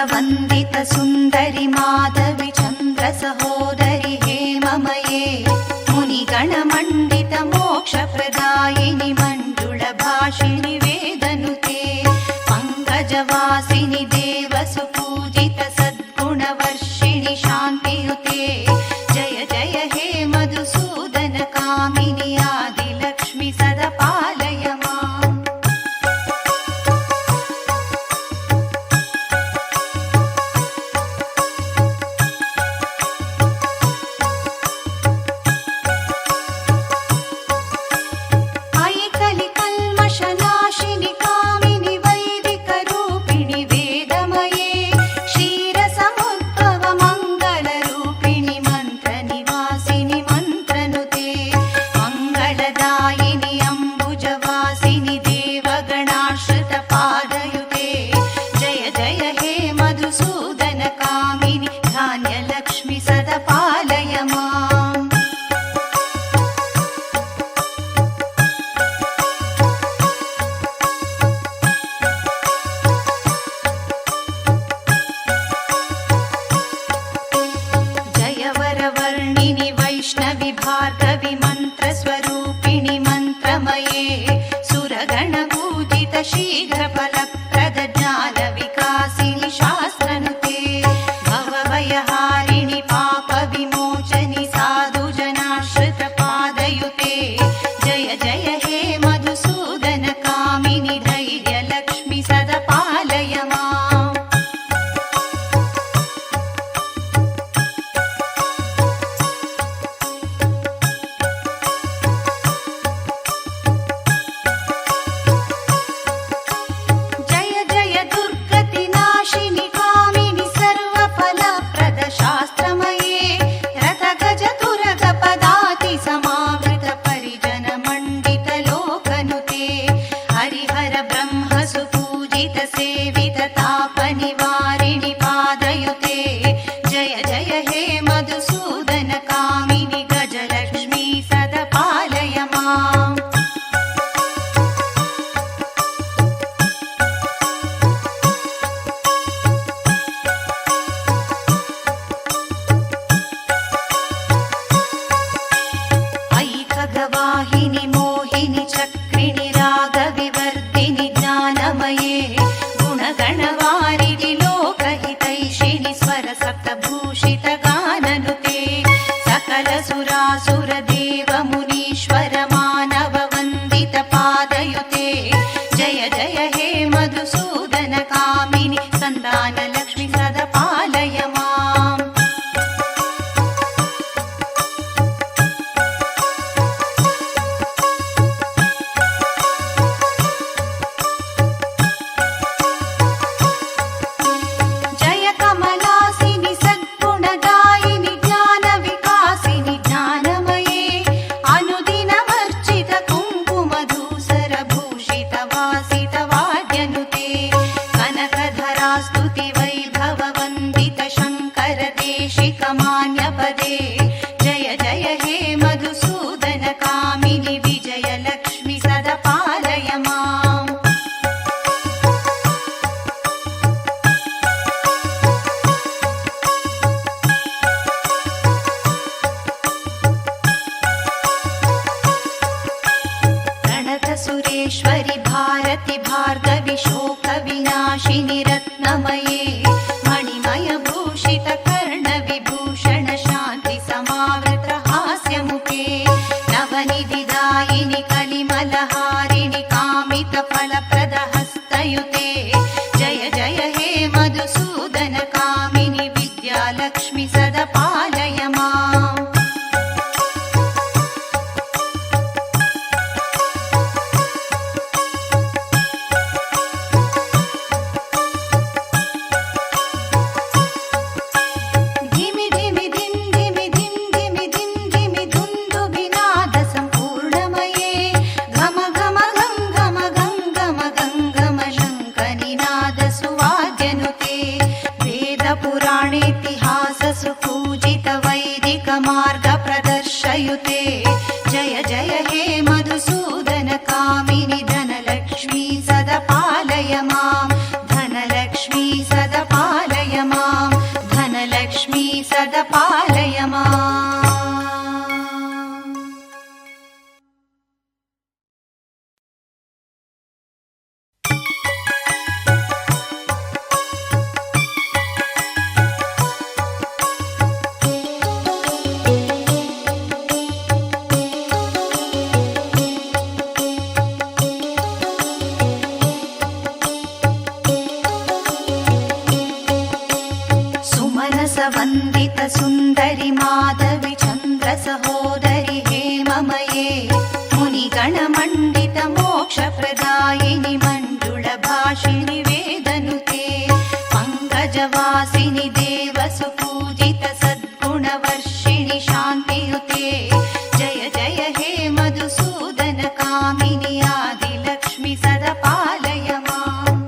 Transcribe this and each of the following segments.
वन्दित सुन्दरि माधवि चन्द्र सहोदरि हेममये मुनिगणमण्डित मोक्षप्रदायिनि मण्डुलभाषिणि वेदनुते पङ्कजवासिनि देवसुपूजित सद्गुणवर्षिणि शान्तियुते जय जय हे मधुसूदन कामिनि आदिलक्ष्मि सदा पालय माम्। अयि कलिकल्मषनाशिनि कामिनि वैदिकरूपिणि वेदमये क्षीरसमुद्भव मङ्गलरूपिणि मन्त्रनिवासिनि मन्त्रनुते मङ्गलदायिनि अम्बुजवासिनि देवगणाश्रितपादयुते जय जय हे मधुसूदन कामिनि धान्यलक्ष्मि सदा पालय माम्। जय वरवर्णिनि वैष्णवि भार्गवि मन्त्रस्वरूपिणि मन्त्रमये सुरगणपूजित शीघ्रफलप्रद ज्ञानविकासिनि शास्त्रनुते भवभयहारिणि पापविमोचनि साधुजनाश्रितपादयुते जय जय हे मधुसूदन कामिनि धैर्यलक्ष्मि सदा पालय माम्। जय जय दुर्गतिनाशिनि कामिनि सर्वफलप्रद शास्त्रमये रथगजतुरगपदाति समावृत परिजन मण्डित लोकनुते हरिहर ब्रह्म सुपूजित सेवित तापनिवारिणि पादयुते जय जय हे मधुसूदन कामिनि गजलक्ष्मी सदा पालय माम्। अयि खगवाहिनि मोहिनि चक्रिणि रागविवर्धिनि ज्ञानमये गुणगणवारिणि लोकहितैषिणि स्वरसप्तभूषित गाननुते सकलसुरासुरदेव मुनीश्वर मानव वन्दित पादयुते जय जय हे मधुसूदन कामिनि सन्तानलक्ष्मि सदा पालय माम्। जय कमलासिनि सद्गुणदायिनि ज्ञानविकासिनि ज्ञानमये अनुदिनमर्चित कुङ्कुमधूसर भूषित वासित वाद्यनुते कनकधरास्तुति वैभव वन्दित शङ्कर देशिक मान्यपदे जय जय हे मधुसूदन कामिनि विजयलक्ष्मि सदा पालय माम्। प्रणतसुरेश्वरि भारति भार्गवि शोकविनाशिनि रत्नमये मणिमयभूषित कर्णविभूषण शान्ति समावृत हास्यमुखे नवनिधिदायिनि कलिमलहारिणि कामितफलप्रद हस्तयुते जय जय हे मधुसूदन कामिनि विद्यालक्ष्मि सदा पालय माम्। मोक्षप्रदायिनि मञ्जुळभाषिणि वेदनुते पङ्कजवासिनि देवसुपूजित सद्गुणवर्षिणि शान्तियुते जय जय हे मधुसूदन कामिनि आदिलक्ष्मि सदा पालय माम्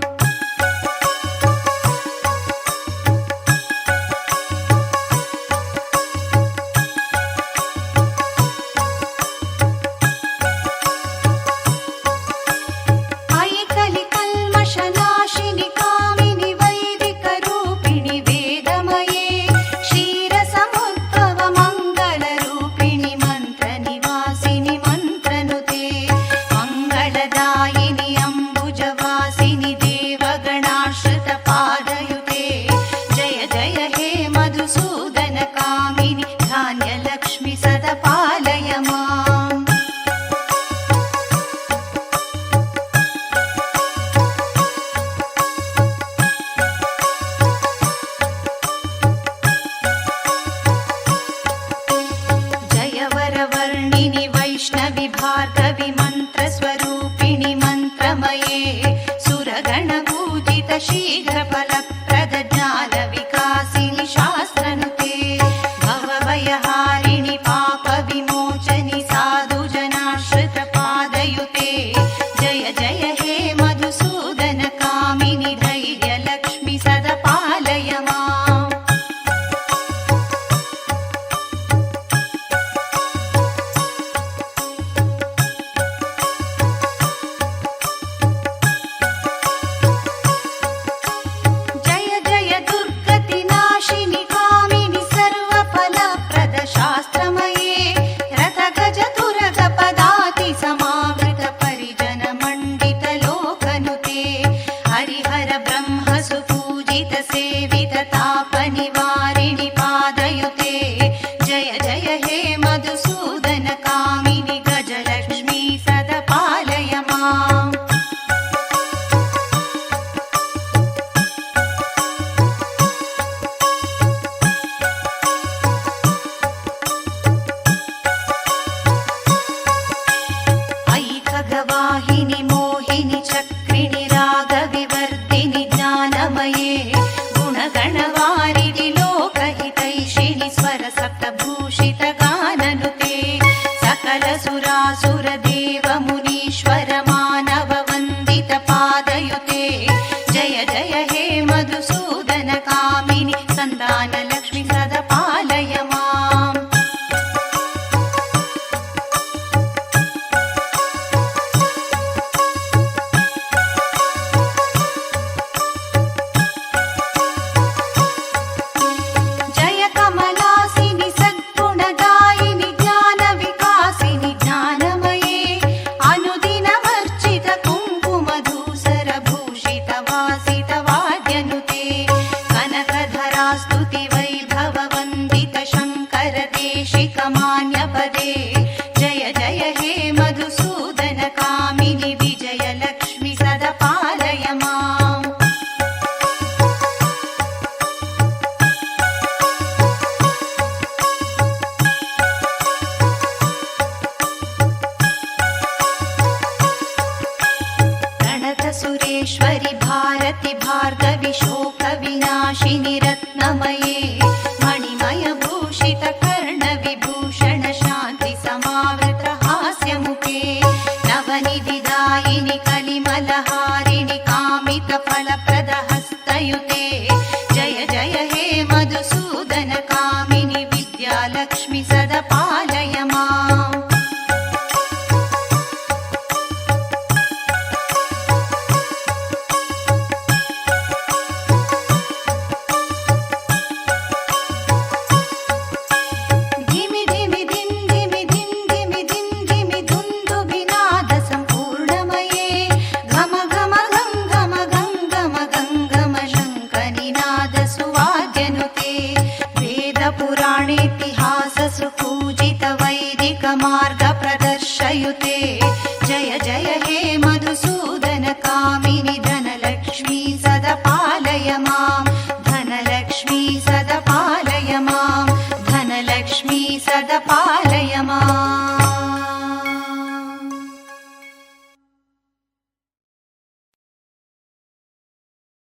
कल्मषनाशिनि कामिनि वैदिकरूपिणि वेदमये क्षीरसमुद्भव मङ्गलरूपिणि मन्त्रनिवासिनि मन्त्रनुते मङ्गलदायिनि अम्बुजवासिनि देवगणाश्रितपादयुते जय जय हे मधुसूदन कामिनि धान्यलक्ष्मि सदा पालय माम् वर्णिनि वैष्णवि भार्गवि मन्त्रस्वरूपिणि मन्त्रमये सुरगणपूजित शीघ्रफल